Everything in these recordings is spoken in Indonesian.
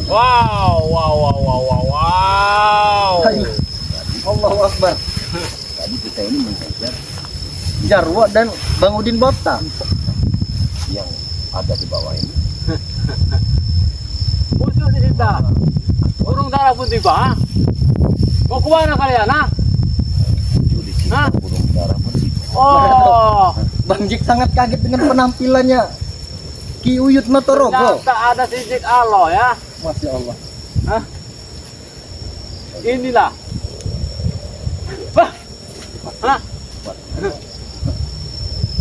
Wow, wow, wow, wow, wow, wow. Allahu Akbar. Tadi kita ini mengejar Jarwo dan Bang Udin Bota. yang ada di bawah ini. Musuh di kita. Burung darah pun tiba. Ha? Mau kemana kalian, ha? Juli kita Hah? burung darah pun tiba. Oh, Bang Jik sangat kaget dengan penampilannya Ki Uyut Notorogo. ternyata ada sidik alo ya. Masya Allah. Hah? Inilah. Wah. Hah?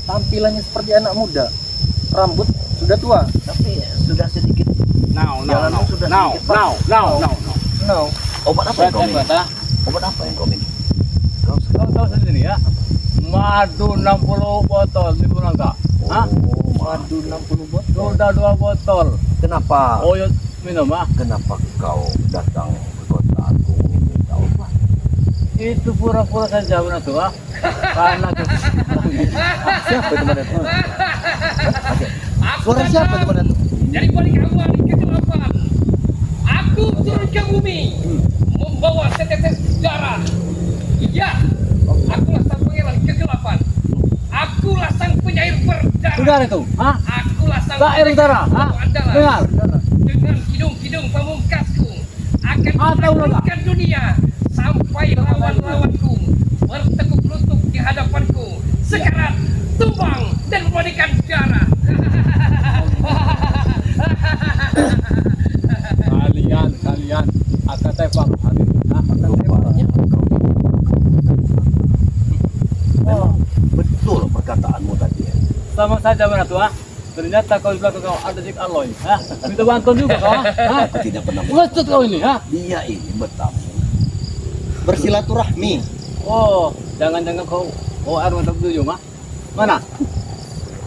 Tampilannya seperti anak muda. Rambut sudah tua. Tapi sudah sedikit. Now, Jalanmu sudah now, sedikit, Pak. now. No. Obat apa yang kau minum? Hebat, ha? Obat apa yang kau minum? Kau Kau tahu sendiri ya. Madu 60 botol di bulan kak. Hah? Madu 60 botol. Sudah 2 botol. Kenapa? Oyot minum, ha? Kenapa kau datang ke kota aku minta obat? Itu pura-pura saja benar tuh, ha? Karena Siapa itu mana tuh? Suara siapa itu mana tuh? Dari balik awan kegelapan, aku turun ke bumi membawa setetes darah. Iya, akulah sang pangeran kegelapan. Akulah sang penyair berdarah. dengar itu, ha? Akulah sang Sair utara, ha? andalan. Dengar. Dengan hidung-hidung pamungkasku akan Atau menaklukkan dunia sampai lawan-lawanku bertekuk lutut di hadapanku. Sekarang tumbang dan memberikan darah. Kalian akan tebak hari ini, ha? Rupanya kau Oh, betul perkataanmu tadi. sama saja benar tuh, ha? Ternyata kau di belakang kau ada Jack Aloy, ha? Minta bantuan juga kau, ha? Aku tidak pernah Ngecut kau ini, ha? Dia ini bertamu. Bersilaturahmi. Oh, jangan-jangan kau air mantap tujuh, ha? Mana?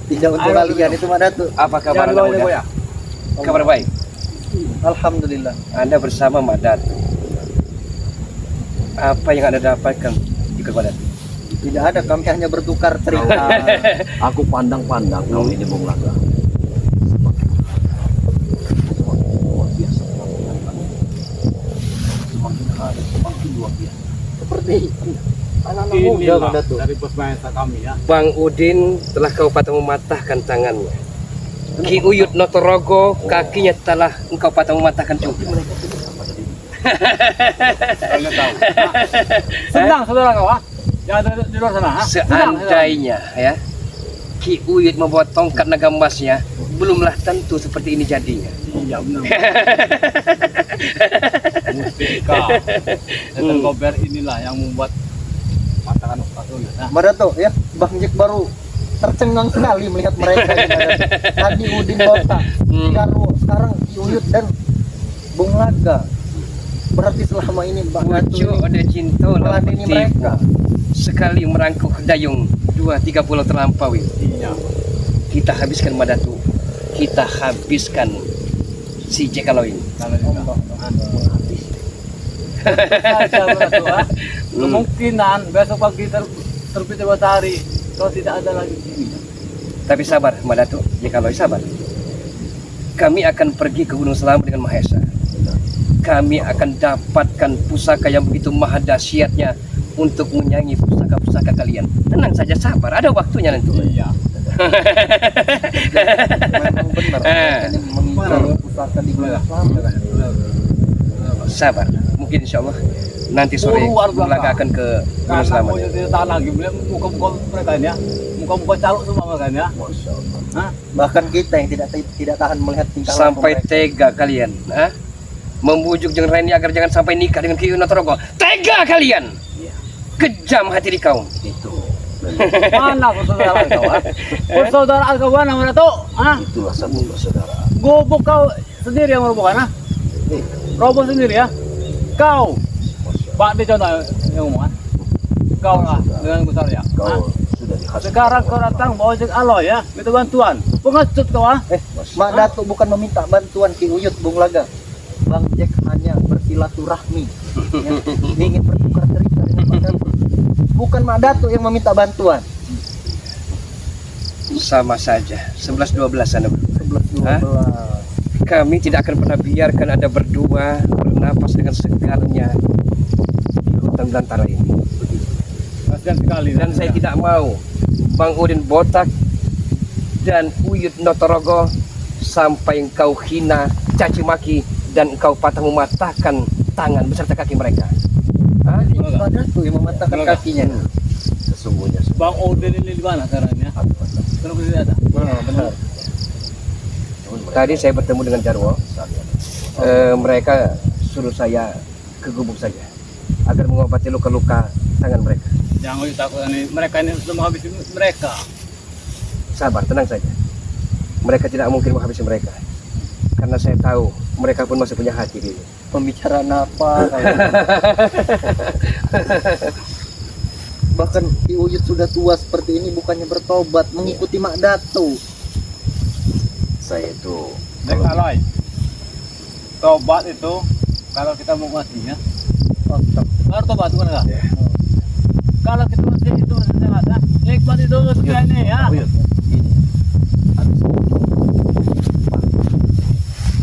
Tidak untuk Ayo, kalian dulu. itu mana tuh? Apa kabar Jangan Anda bawa muda? ya. Kabar baik. Alhamdulillah. Anda bersama Mak Datu. Apa yang Anda dapatkan di Mak Datu? Tidak ada, kami hanya bertukar cerita. Aku pandang-pandang kau ini Bung Laga. Semakin luar biasa penampilan. Semakin hari semakin luar biasa. Seperti anak-anak muda Inilah mana tuh? dari bos bahasa kami, ya. Bang Udin telah kau patah mematahkan tangannya. Ki Uyut Notorogo kakinya telah engkau patah mematahkan juga. Kalian tahu. Ha? Senang saudara kau, ha? Yang ada di luar sana, ha? Senang, Seandainya ya Ki Uyut membawa tongkat naga emasnya, belumlah tentu seperti ini jadinya. Iya benar. Mustika Setan Gober inilah yang membuat matakan Ustazul. Nah, Mana tuh ya? Bang Jik baru tercengang sekali melihat mereka. Tadi Udin Bota, Jarwo, sekarang Ki Uyut dan Bung Laga. Berarti selama ini Bang Datu Ucu ada cinta meladeni mereka. sekali merangkul dayung 2-3 pulau terlampaui. iya. Kita habiskan Madatu, kita habiskan si Jack Aloy ini. Kalau juga. Saja benar tuh, ha? Kemungkinan besok pagi terbit matahari kalau tidak ada lagi di sini. Tapi sabar Madatu, Jack Aloy sabar. Kami akan pergi ke Gunung Selamat dengan Mahesa. Kami akan dapatkan pusaka yang begitu maha dahsyatnya untuk menyaingi pusaka-pusaka kalian. Tenang saja, sabar, ada waktunya nanti. Iya. Memang benar. Mereka ini mengincar pusaka di Gunung Selamat. Sabar, mungkin insya Allah nanti sore Luar Bung Laga akan ke Gunung Karena Selamat. mau tidak tahan lagi, melihat muka-muka mereka ini, ya. Muka-muka caluk semua mereka ini, ya. Masya Allah. Hah? Bahkan kita yang tidak tahan melihat tingkah laku Sampai mereka. tega kalian, ha? Membujuk Jeng Reni agar jangan sampai nikah dengan Ki Uyut Notorogo. Tega kalian, kejam hati di kaum. Itu. Mana persaudaraan kau, ha? Persaudaraan kau mana tuh, ha? Itulah satu persaudaraan. Gubuk kau sendiri yang merobohkan, ha? Roboh sendiri, ya. Kau, Pak di contoh yang ngomong, ha? Kau lah dengan besar, ya. Ha? Kau sudah dikasih. Sekarang kau datang bawa Jack Aloy, ya, minta bantuan. Pengecut kau, ha? Mak Datu bukan meminta bantuan Ki Uyut, Bung Laga. Bang Jack hanya bersilaturahmi, ya. Ingin bertukar cerita dengan Mak Datu. Bukan Mak Datu yang meminta bantuan. Sama saja, 11-12 sana. 11-12. Kami tidak akan pernah biarkan Anda berdua bernapas dengan segarnya di hutan belantara ini. Kasihan sekali. Dan saya tidak mau Bang Udin Botak dan Uyut Notorogo sampai engkau hina, caci maki, dan engkau patah mematahkan tangan beserta kaki mereka. Hah? Pak Datu yang mematahkan Kenapa? kakinya. Sesungguhnya Bang Odin ini di mana sekarang ya? Kenapa tidak ada? Benar. Tadi saya bertemu dengan Jarwo. Mereka suruh saya ke gubuk saja agar mengobati luka-luka tangan mereka. Jangan takut ini. Mereka ini sudah menghabisi mereka. Sabar, tenang saja. Mereka tidak mungkin menghabisi mereka. Karena saya tahu mereka pun masih punya hati diri. Pembicaraan apa? Bahkan Ki Uyut sudah tua seperti ini bukannya bertobat mengikuti Mak Datu. saya itu Nek alay. Tobat itu kalau kita mau matinya. Baru tobat bukan enggak? Kalau kita masih itu masih sehat, ya, nikmati dulu dunia ini ya. Uyut, ini ada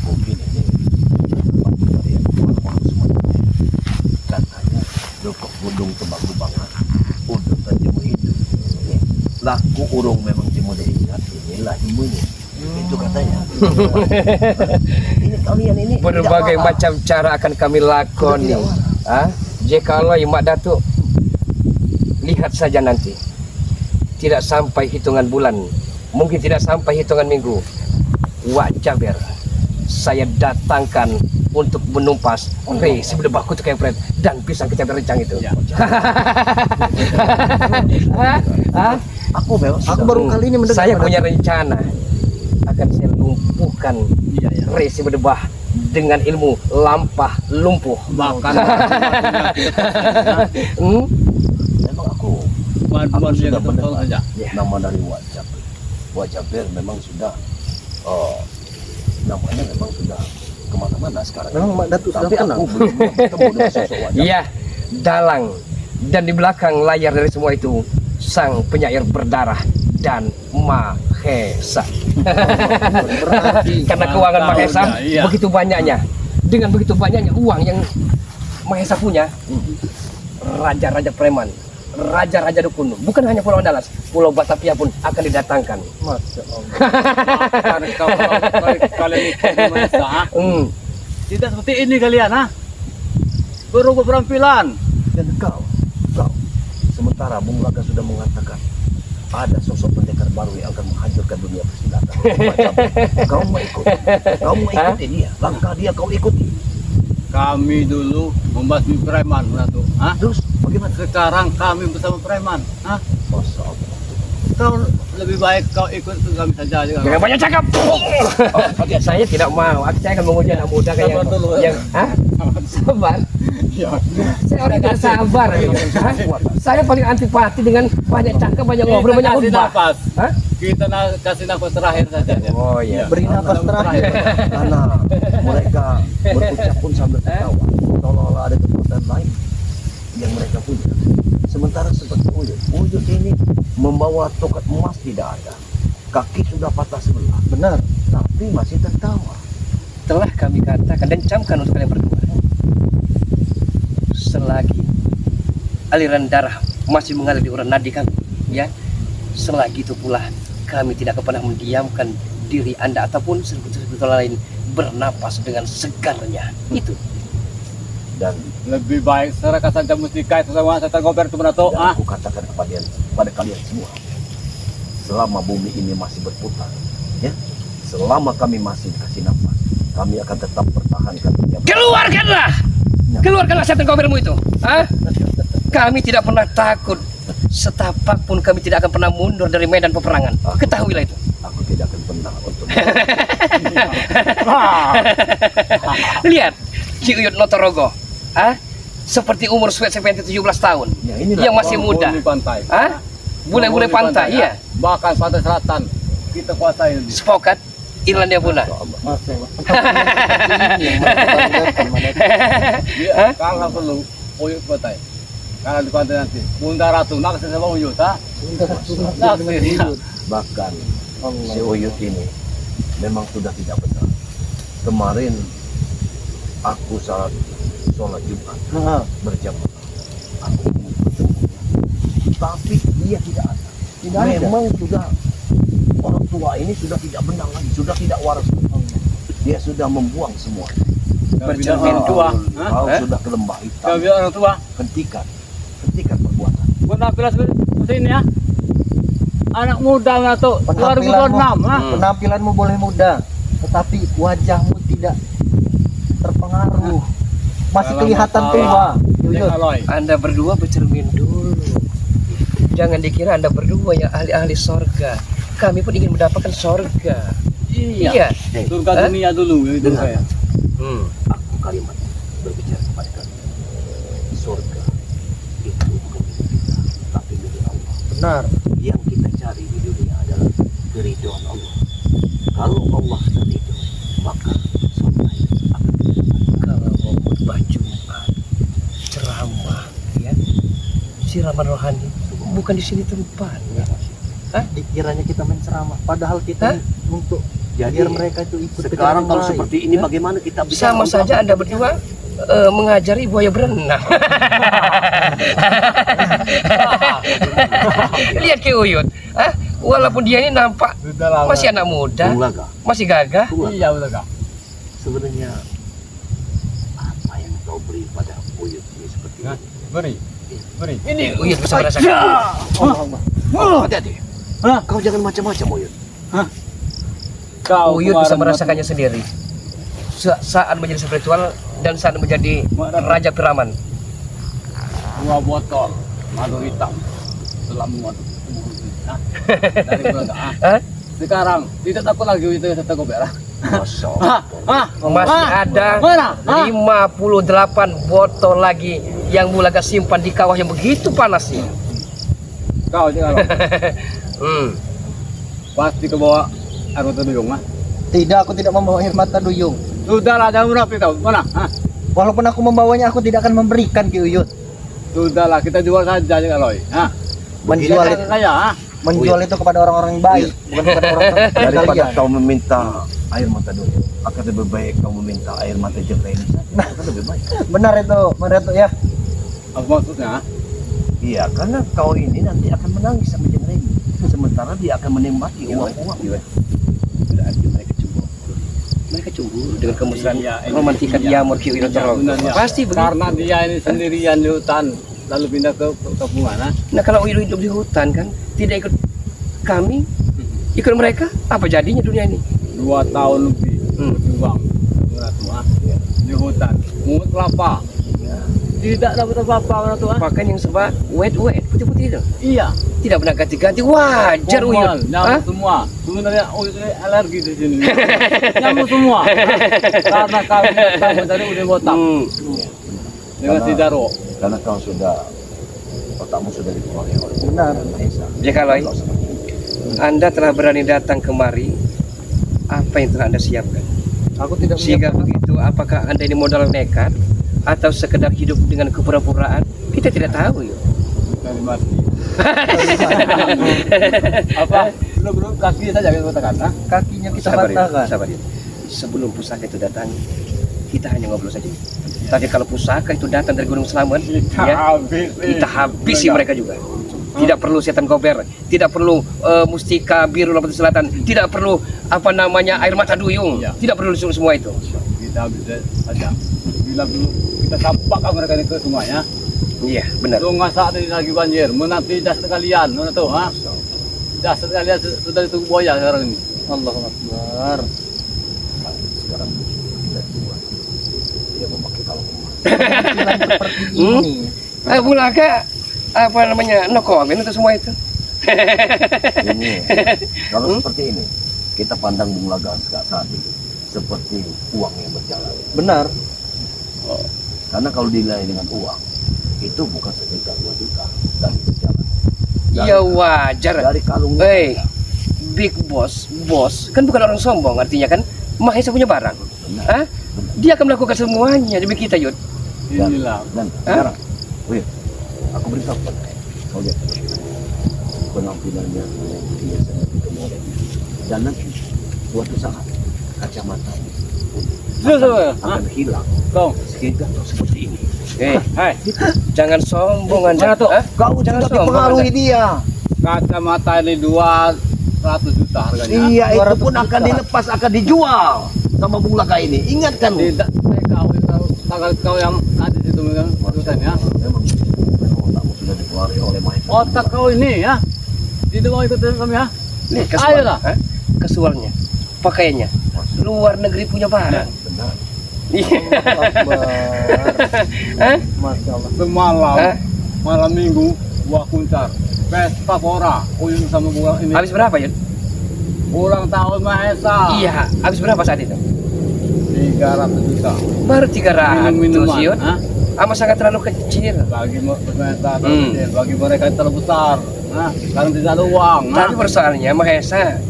mungkin ini dari yang orang semua katanya dokok gunung tembak lubangan untuk jemu itu ini laku urung memang jemu dia ingat inilah ilmunya itu katanya. Ini kalian ini Berbagai tidak macam cara akan kami lakoni. Jikalau Mak Datuk, lihat saja nanti. Tidak sampai hitungan bulan, mungkin tidak sampai hitungan minggu, Wak Jaber saya datangkan untuk menumpas si bedebah kutuk kepret dan pisang kecapi rencang itu. Ya. aku memang Aku baru kali ini mendengar. Saya Mak punya Datu. rencana akan saya lumpuhkan Iya ya. Resi Bedebah dengan ilmu lampah lumpuh. Bahkan Hmm? memang aku maduan dia sudah ketemu mendengar saja. nama dari Wajab. Wajabir memang sudah namanya memang sudah kemana-mana sekarang. Memang Mak Datu sudah Tapi kenal. aku belum ketemu dengan sosok Wajab. Iya, dalang. Dan di belakang layar dari semua itu sang penyair berdarah dan Mahesa. Berarti Karena keuangan Mantap, Mahesa iya. begitu banyaknya. Dengan begitu banyaknya uang yang Mahesa punya, raja-raja preman, raja-raja dukun, bukan hanya Pulau Andalas, Pulau Batavia pun akan didatangkan. Masya Allah. Karena kalian ikut di Malaysia, ha? Tidak seperti ini kalian, ha? Berubah penampilan. Dan kau, sementara Bung Laga sudah mengatakan ada sosok pendekar baru yang akan menghancurkan dunia persilatan. Kau mau ikut? Kau mau ikuti dia? Langkah dia kau ikuti. Kami dulu membasmi preman, Ratu. Ha? Terus bagaimana? Sekarang kami bersama preman. Ha? Masya Allah. Kau lebih baik kau ikut kami saja. Jangan banyak cakap. Saya tidak mau. Saya akan menguji anak muda kayak Sabar dulu. yang sabar. Ya. Saya orang yang tidak sabar. Saya paling antipati dengan banyak cakap, banyak ngobrol, banyak kasih khutbah. nafas. Hah? Kita kasih nafas terakhir saja. Oh iya. Beri nafas terakhir. Karena mereka berucap pun sambil tertawa, seolah-olah ada kekuatan lain yang mereka punya. Sementara seperti Uyut ini membawa tongkat emas tidak ada, kaki sudah patah sebelah, Benar. tapi masih tertawa. Telah kami katakan dan camkan untuk kalian berdua. Selagi aliran darah masih mengalir di urat nadi kami, ya, selagi itu pula kami tidak akan pernah mendiamkan diri Anda ataupun sebetulnya lain bernapas dengan segarnya. Itu. Dan, Lebih baik serahkan saja mustika itu sama setan gober itu Ratu. dan Ha? aku katakan kepada kalian semua, selama bumi ini masih berputar, ya, selama kami masih dikasih nafas, kami akan tetap pertahankan dunia. Keluarkanlah! Keluarkanlah setan kobermu itu. Hah? Kami tidak pernah takut. Setapak pun kami tidak akan pernah mundur dari medan peperangan. Ketahuilah itu. Aku tidak akan pernah untuk Lihat, Ki Uyut Notorogo. Hah? Seperti umur seperti 17 tahun. Ya, inilah Yang masih muda. Bumi pantai. Hah? Bule-bule pantai, iya. Bahkan pantai selatan kita kuasai. Sepakat Irlandia pula. Masya Allah. Ini yang mereka baru datang, Mak Datu. Dia kalah perlu Uyut pantai. Kalau di pantai nanti, Bunda Ratu naksir sama Uyut, ha? Naksir, ya. Bahkan Allah. si Uyut ini memang sudah tidak benar. Kemarin aku sholat Jumat Nah, berjamaah. Aku tapi dia tidak ada. Tidak ada. Memang sudah orang tua ini sudah tidak benar lagi, sudah tidak waras. Dia sudah membuang semua. Bercermin tua, ha? Kau Hah? sudah ke lembah Kau hitam. bilang orang tua, Hentikan perbuatan. penampilan seperti ini ya. Anak muda atau 2026, ha? Penampilanmu boleh muda, tetapi wajahmu tidak terpengaruh. Masih Dalam kelihatan masalah. tua. Yuyut. Kaloi. Anda berdua bercermin dulu. Jangan dikira Anda berdua yang ahli-ahli sorga. Kami pun ingin mendapatkan sorga. Iya. Surga Hah? dunia dulu itu Dengar. saya. Aku kalimat berbicara kepada kalian. Surga itu bukan milik kita, tapi milik Allah. Benar. Yang kita cari di dunia adalah keridhaan Allah. Kalau Allah sudah ridho, maka surga itu akan kita. Kalau mau khutbah Jumat, ceramah, ya, siraman rohani, bukan di sini tempatnya. Dikiranya kita menceramah, padahal kita Hah? untuk Jadi biar mereka itu ikut ke sekarang jalan kalau baik. seperti ini bagaimana kita bisa Sama saja Anda berdua mengajari buaya berenang. Lihat ke Uyut, walaupun dia ini nampak Sudah lama. masih anak muda, Bulaga? masih gagah. Iya betul kak. Sebenarnya apa yang kau beri pada Uyut ini seperti Hah? ini? Beri, beri. Ini Uyut bisa merasakan. Hati-hati. Hah? Kau jangan macam-macam Uyut. Kau Uyut bisa kemarin merasakannya sendiri. Saat menjadi spiritual dan saat menjadi raja piraman. 2 botol madu hitam setelah membuat dari Bulaga. Hah? Sekarang tidak takut lagi itu yang saya merah. Masya Masih ada Mana? 58 botol lagi yang Bulaga simpan di kawah yang begitu panasnya. Kau jangan Hmm. pasti ke bawah air mata duyung mah. Tidak, aku tidak membawa air mata duyung. Sudahlah jangan munafik kau. Mana? Hah? Walaupun aku membawanya, aku tidak akan memberikan ke Uyut. Sudahlah kita jual saja jangan loy. Hah? Menjual Kita itu, kaya, ha? menjual itu kepada orang-orang yang baik, bukan kepada orang-orang Daripada kalian. kau meminta air mata dulu, akan lebih baik kau meminta air mata jernih ini saja. Akan lebih baik. Benar itu ya. Apa maksudnya? Ha? Iya, karena kau ini nanti akan menangis sama jernih ini. Sementara dia akan menikmati uang-uang. Berarti mereka cemburu. Mereka cemburu dengan kemesraan Iya, romantika iya. Diamor Ki Iya, Wirotoro. benar, ya. Pasti begitu. Karena dia ini sendirian di hutan lalu pindah ke kampungan, ha? Nah kalau Uyut hidup di hutan kan, tidak ikut kami, ikut mereka, apa jadinya dunia ini? 2 tahun lebih berjuang Iya. di hutan mungut kelapa tidak dapat apa-apa orang tua. Pakai yang serba wet putih-putih itu. Iya, Tidak pernah ganti-ganti. Wajar formal, Uyut. nyamuk Hah? semua. Sebenarnya Uyut ini alergi di sini. Nyamuk semua. Karena kami dari udah botak Hmm. dengan si Daro. Karena kau sudah, otakmu sudah dikuasai oleh Benar. Esa. Ya kalau Anda telah berani datang kemari, apa yang telah Anda siapkan? Aku tidak Sehingga begitu, apakah Anda ini modal nekat atau sekedar hidup dengan kepura-puraan? Kita tidak tahu ya. Dari mati. Apa? Belum kaki saja kita katakan, ha? kakinya kita Sabar ya, patahkan. sabar ya. Sebelum pusaka itu datang, kita hanya ngobrol saja. Tapi kalau pusaka itu datang dari Gunung Slamet, ya, kita habisi mereka juga. Tidak perlu setan kober, tidak perlu mustika biru lampatu selatan, tidak perlu apa namanya air mata duyung, Ya. tidak perlu semua itu. Kita bisa saja. Bila dulu kita tampakkan mereka ini ke semuanya. Iya, benar. Sungai saat ini lagi banjir, menanti jas sekalian, mana tuh, ha? Jas sekalian sudah ditunggu buaya sekarang ini. Allahu Akbar. Sekarang kita buat dia memakai kalung emas. Tampilan seperti Hmm? ini. Bulaga apa namanya no comment untuk semua itu. Ini kalau seperti ini kita pandang Bung Laga saat ini seperti uang yang berjalan. Benar. Karena kalau dinilai dengan uang itu bukan 1 juta, 2 juta dan berjalan. Ya wajar. Dari kalung Hey, big boss, kan bukan orang sombong, artinya kan Mahesa punya barang. Hah? Dia akan melakukan semuanya demi kita, Yud. dan, Inilah. dan sekarang, wih, Aku beritahu pada kau lihat penampilannya, dia sangat bermodal. Dan nanti suatu saat kacamata akan hilang Kau. sehingga kau seperti ini. Hai. Jangan sombong Anda. Mana tuh? Hah? Kau Jangan jangan sombong, dipengaruhi dia. Kacamata ini 200 juta harganya. Iya, itu 200 pun akan juta. dilepas, akan dijual sama Bung Laka ini. Ingat kan? Tidak, saya kau tanggal kau yang ada di situ kan urusannya. Memang otakmu sudah dipengaruhi oleh Mahesa. Otak kau ini ya. Tidak mau ikut dengan kami ya. Nih Ayolah. kesualnya, pakaiannya, luar negeri punya barang. Benar. Iya. Akbar. Hah? Masya Allah. Semalam Hah? malam minggu gua kuncar pesta pora uyun sama gua ini Habis berapa ya? ulang tahun Mahesa. Iya, habis berapa saat itu? 300 juta Baru 300 minuman. Yun. Hah? Amat sangat terlalu kecil. Bagi Mahesa Hmm. bagi mereka yang terlalu besar. Nah, karena tidak ada uang. Tapi persoalannya Mahesa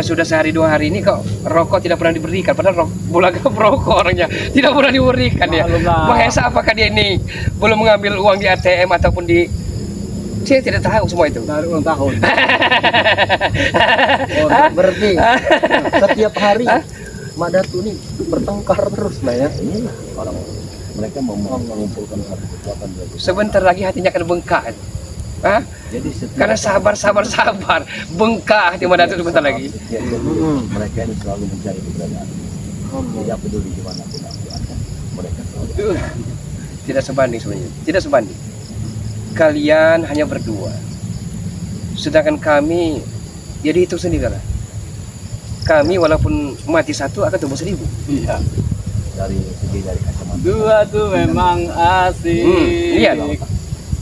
sudah sehari 2 hari ini kok rokok tidak pernah diberikan, padahal Bulaga merokok orangnya tidak pernah diberikan ya. Maklumlah. Mahesa apakah dia ini belum mengambil uang di ATM ataupun di, saya tidak tahu semua itu. Dari ulang tahun. Berarti setiap hari Mak Datu nih bertengkar terus lah ya. Inilah orang mereka mau mengumpulkan satu kekuatan dari Sebentar lagi hatinya akan bengkak. Hah? jadi setiap Karena sabar, bengkak hati Mak Datu sebentar lagi. setiap mereka ini selalu mencari keberadaan. Tidak peduli gimana pun aku akan mereka selalu. Tidak sebanding sebenarnya, tidak sebanding. Kalian hanya berdua, sedangkan kami, jadi itu sendirilah. Kami walaupun mati satu akan tumbuh 1000. Iya. Dari segi dari kacamata. Dua tuh memang asik. Iya.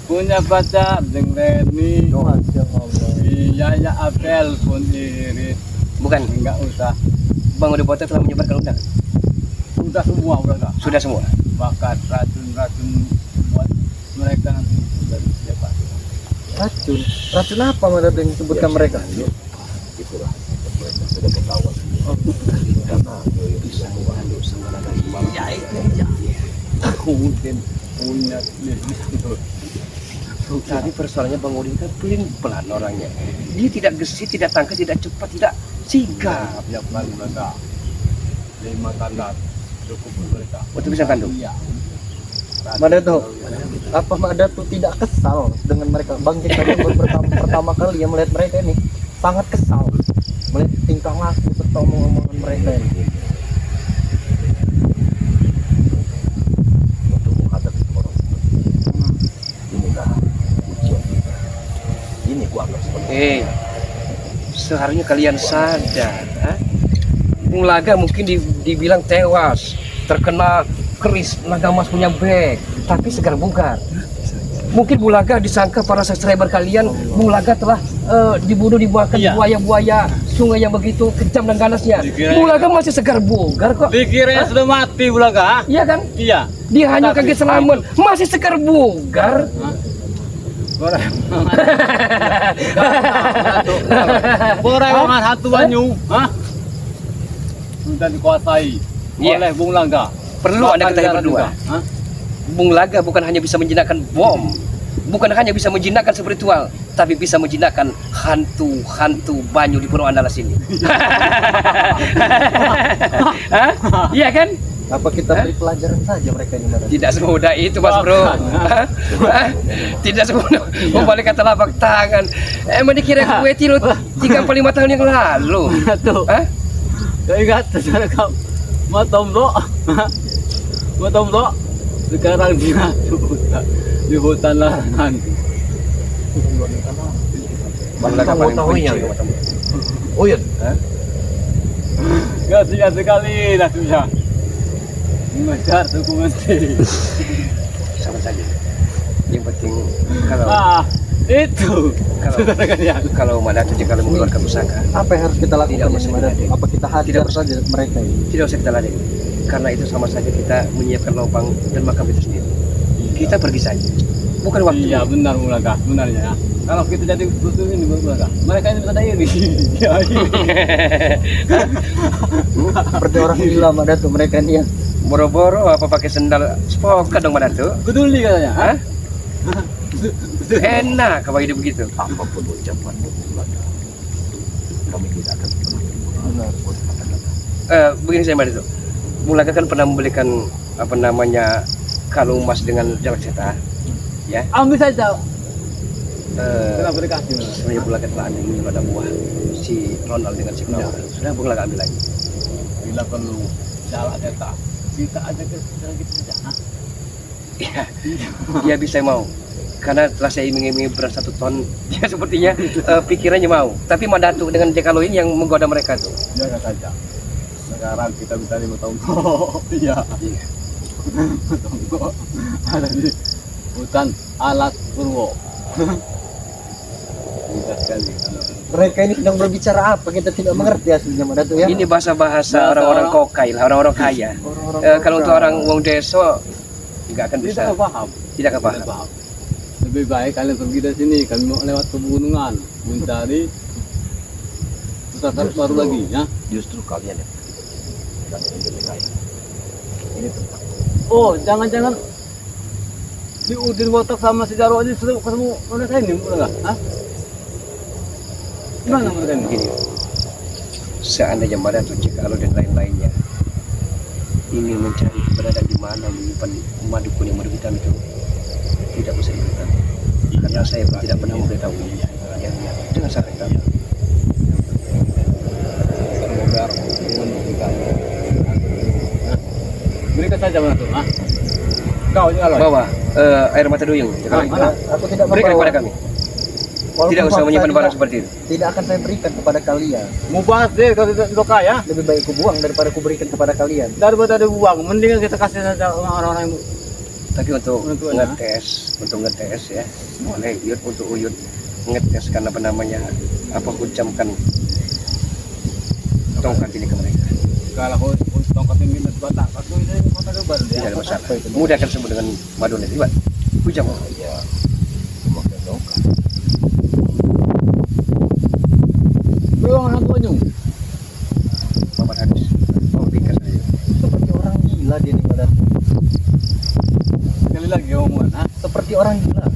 Punya pacar jeung Reni. Masya Allah. Iya ya Abel pun irit. Bukan, Enggak usah. Bang Ode Boto telah menyebarkan undangan. Sudah semua udah enggak. Sudah semua. Bahkan racun-racun buat mereka nanti sudah siapa. Racun. Racun apa Mak Datu yang disebutkan mereka? Itulah mereka sudah ketahuan. Karena bisa membantu sama ya itu aja. Aku mungkin punya bisnis itu. Tapi persoalannya Bang Udin kan pelan orangnya. Dia tidak gesit, tidak tangkas, tidak cepat, tidak sigap. Tiap kali mereka 5 tanda cukup buat mereka. Untuk bisa tanduk. Iya. Mak Datu, apa Mak Datu tidak kesal dengan mereka? Bang kita baru pertama kali yang melihat mereka ini sangat kesal melihat tingkah laku serta omong-omongan mereka ini. Untuk menghadapi orang seperti ini. Inilah ujian kita. Ini gua anggap seperti Seharusnya kalian sadar. Ha? Bung Laga mungkin dibilang tewas, terkena keris naga emas punya bek, tapi segar bugar. Mungkin Bung Laga disangka para subscriber kalian, Bung Laga telah dibunuh dimakan Iya. buaya-buaya sungai yang begitu kejam dan ganasnya. Dikira- Bung Laga masih segar bugar kok. Dikira sudah mati Bulaga. Iya kan? Iya. Dia hanya Tapi- kaget selamat, masih segar bugar. Borewangan hantu banyu, hah? Sudah dikuasai Iya. oleh Bung Langga. Perlu Anda Bahkan ketahui Jara berdua. juga, hah? Bung Laga bukan hanya bisa menjinakkan bom, bukan hanya bisa menjinakkan spiritual, tapi bisa menjinakkan hantu-hantu banyu di Pulau Andalas ini. Hah? Iya kan? Apa kita beri pelajaran saja mereka ini Mak Datu? Tidak semudah itu Mas Bro. Hah? Hah? Tidak semudah membalik kata lapak tangan. Emang dikira kue tilut 3-5 tahun yang lalu. Tuh, Hah? kau ingat sejarah kau Matombo, Matombo sekarang dia di hutan larangan. Bung Laga paling Mengetahuinya. benci. Oh iya, Kasihan sekali nasibnya mengejar suku mesti. Sama saja. Yang penting kalau Ah, itu Kalau- saudara kalian. kalau Mak Datu jika mengeluarkan pusaka, Apa yang harus kita lakukan Tidak ini usah Mak Datu? diladeni. Apa kita hajar Tidak usah. saja mereka ini? tidak usah kita ladeni. Karena itu sama saja kita menyiapkan lubang dan makam itu sendiri. Kita pergi saja. Bukan waktu. Iya benar Mulaga, benarnya ya. Kalau kita jadi butuh ini Mulaga, mereka ini bisa iri. Iya. Seperti orang gila Mak Datu mereka ini ya. Boro-boro apa pakai sendal spoka dong Mak Datu? Peduli katanya. Hah? Enak kalau hidup begitu. Apapun ucapan Belanda, kami tidak akan pernah untuk kata-kata. Begini saya itu. Mulaga kan pernah membelikan apa namanya kalung emas dengan jalak seta. Ya. Ambil saja. Eh, Kenapa dikasih? sebenarnya Mulaga telah ada ini pada buah si Ronald dengan si Gunawan. Sudah Mulaga ambil lagi. Bila perlu jalan eta, kita aja ke gitu saja. Hah? Iya, dia bisa mau. Karena telah saya iming-imingi beras 1 ton, dia sepertinya pikirannya mau. Tapi Madatu dengan Jekalo ini yang menggoda mereka tuh. Jaga saja. Sekarang kita bisa 5 tahun. Oh, iya. Tunggu. Ada di hutan Alas Purwo. Indah sekali. Mereka ini sedang berbicara apa? Kita tidak mengerti aslinya Madatu ya. Ini bahasa-bahasa Bahasa orang-orang orang- kokai lah, orang-orang kaya. Orang-orang Kalau untuk orang wong deso nggak akan Kita bisa, nggak paham. tidak akan Tidak paham. paham. Lebih baik kalian pergi dari sini. Kami mau lewat pegunungan mencari pusat baru lagi, ya. Justru kalian yang dan yang lebih kaya. Ini tempat Oh, jangan-jangan di Udin Botak sama si Jarwo aja sudah ketemu mereka ini, enggak? Hah? Gimana mereka ini? Begini, seandainya Madatu, Jekalo dan lain-lainnya ingin mencari keberadaan di mana menyimpan madu kuning madu hitam itu, tidak bisa diberitahu. Karena saya pun tidak pernah memberitahu. Ya, jangan sampai tahu. Semoga menunjukkan. Berikan saja Manatu, ah. Kau juga loh. Bawa air mata duyung, Jekalo. Mana? Aku tidak Berikan membawa. kepada kami. Walaupun Tidak usah fakta menyimpan barang tidak- seperti itu. Tidak akan saya berikan kepada kalian. Mau bahas deh kalau tidak suka ya. Lebih baik ku buang daripada ku berikan kepada kalian. Daripada dibuang, mendingan kita kasih saja sama orang-orang yang Tapi untuk Untuk ngetes ya, boleh Uyut untuk Uyut ngetes karena apa namanya, apa kucamkan tongkat ini ke mereka. kalau aku tongkat ini di Batak, aku ini kota Gebar dia. Tidak ada masalah. Mudah akan sembuh dengan madone. Lihat, kujam. ya memakai tongkat. Beruang anak Banyung. Paman hadis. Oh, ringkas saja. Seperti orang gila dia nih Madatu. Sekali lagi omongan, ah. Seperti orang gila.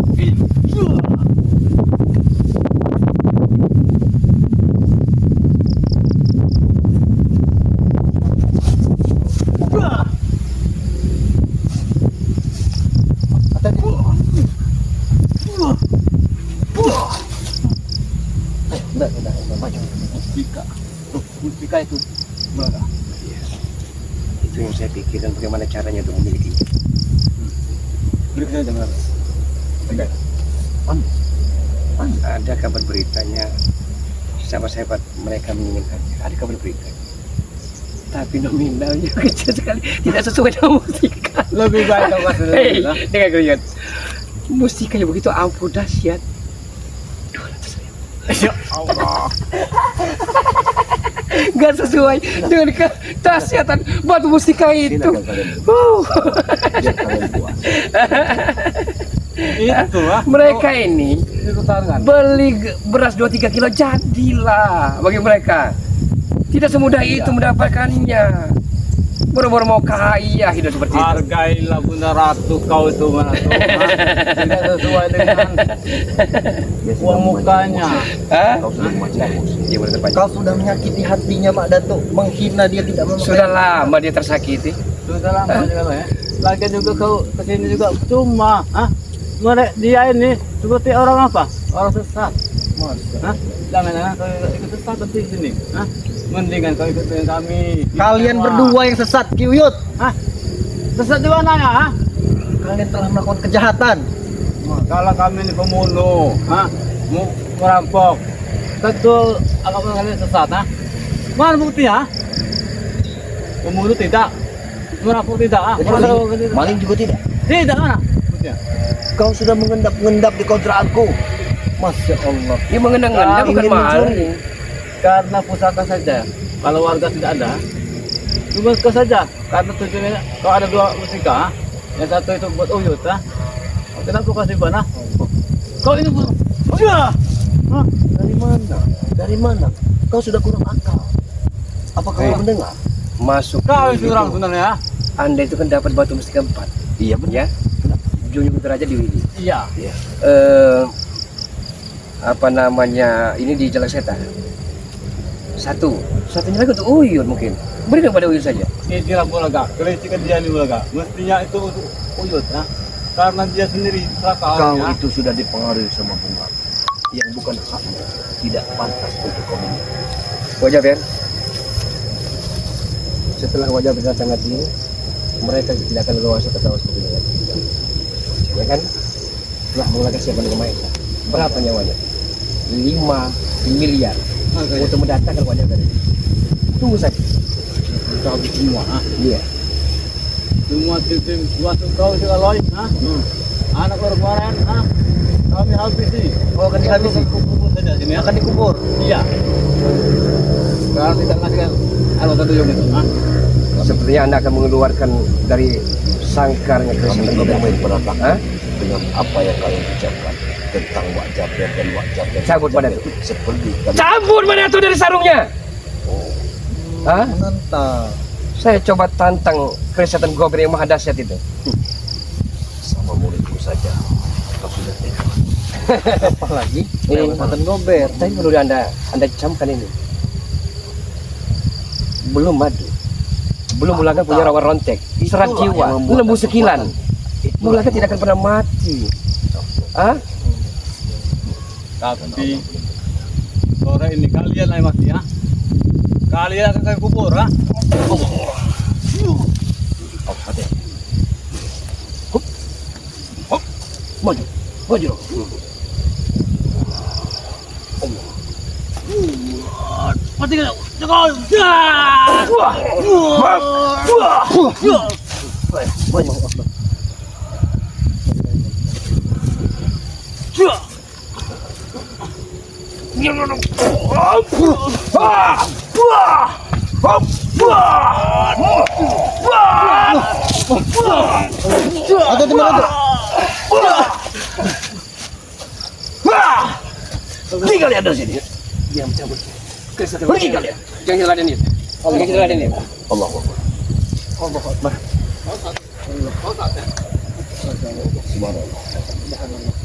Udah, maju. Mustika itu berapa? Itu yang saya pikirkan bagaimana caranya untuk memilikinya. Berikan saja berapa? Oke. Ada kabar beritanya sahabat-sahabat mereka menginginkannya. Ada kabar berita. Tapi nominalnya kecil sekali, tidak sesuai dengan mustika. Lebih baik kau kasih Hei, dulu lah. dengar kalian. Mustikanya begitu ampuh dahsyat. 200.000. Ya Allah. Gak sesuai dengan kedahsyatan batu mustika itu. Silakan kalian biar kalian puas. Itu ah. Mereka ini Itu tangan. beli beras 2-3 kilo jadilah bagi mereka. Tidak semudah itu mendapatkannya. Boro-boro mau kaya hidup seperti itu. Hargailah Bunda Ratu kau itu mana tuh? Tidak sesuai dengan Dia sudah uang mukanya. Hah? Kau sudah memancing emosi. Dia boleh terpanjang. Kau sudah menyakiti hatinya Mak Datuk, menghina dia tidak memakai. Sudah lama dia tersakiti. Sudah lama juga ya. Lagi juga kau kesini juga cuma, ah, mereka dia ini seperti orang apa? Orang sesat. Hah? Jangan-jangan kau ikut sesat di sini. Hah? Mendingan kau ikut dengan kami. Kalian Wah. berdua yang sesat, Ki Uyut. Hah? Sesat di mana ya? Hah? Kalian telah melakukan kejahatan. Kalau kami ini pembunuh, hah? Mau merampok. Tentu agak kalian sesat, hah? Mana buktinya? Pembunuh tidak. Merampok tidak, ah. Maling juga tidak. Tidak, mana? Buktinya. Kau sudah mengendap-endap di kontrakanku. Masya Allah. Dia mengendang-endang bukan Ingin maling. mencuri. Karena pusaka saja. Kalau warga tidak ada, cuma kau saja. Karena tujuannya kau ada 2 mustika, yang satu itu buat Uyut, ah. Kenapa kau kasih mana? Kau ini buat. Oh iya. Hah? Dari mana? Dari mana? Kau sudah kurang akal. Apa kau mendengar? Masuk. Kau dulu. yang curang sebenarnya, ya. Anda itu kan dapat batu mustika 4. Iya benar. Ya. Junjung derajat di Widi. Iya. Apa namanya, ini di Jalan Setan. Satunya lagi untuk Uyun mungkin. Berikan pada Uyun saja. Ini kira Bulaga, kelicikan dia nih Bulaga. Mestinya itu untuk Uyut, nah. Karena dia sendiri Kau serakaannya. itu sudah dipengaruhi sama bunga yang bukan hakmu, tidak pantas untuk kau miliki. Wajah Ben. Setelah wajah berdatang ini, mereka tidak akan leluasa ketawa seperti ini lagi. Ya kan? Telah mengeluarkan siapa dengan Maesa. Berapa nyawanya? 5 miliar untuk mendatangkan wajah dari. Tunggu saja. Kita habis semua, ah. Iya. Semua tim suatu kau juga loin, ah. Anak orang-orang, ah. Kami habis nih. Oh, akan dihabisi. Kubur saja sini, ah. Akan dikubur. Iya. Sekarang kita lagi kan anggota tuyung itu, ah. Sepertinya Anda akan mengeluarkan dari sangkarnya Kami Kristen tidak Gober. main beratang Hah? dengan apa yang kalian ucapkan tentang Wak Jaber dan Wak Jaber. Cabut pada itu. Seperti kami Cabut mana itu dari sarungnya? Hah? Menantang. Saya coba tantang Kristen Gober yang maha dahsyat itu. sama muridku saja. Kau sudah tega. Apalagi Ini Mantan Gober. tapi perlu anda camkan ini. Belum madu, belum Mulaga punya rawa rontek, serat Itulah jiwa, yang membuat lembu aku sekilan. Itulah Mulaga yang tidak akan pernah mati. Ah? Tapi sore ini kalian lah yang mati, ah. Kalian akan kami kubur, ah. Maju, maju. Mati kan? Jangan. Ya. Atau di mana tuh? Pergi kalian dari sini. Diam, cabut. Pergi kalian. Jangan ladenin. Jangan ladenin. Allah Akbar. Allah Akbar. Subhanallah.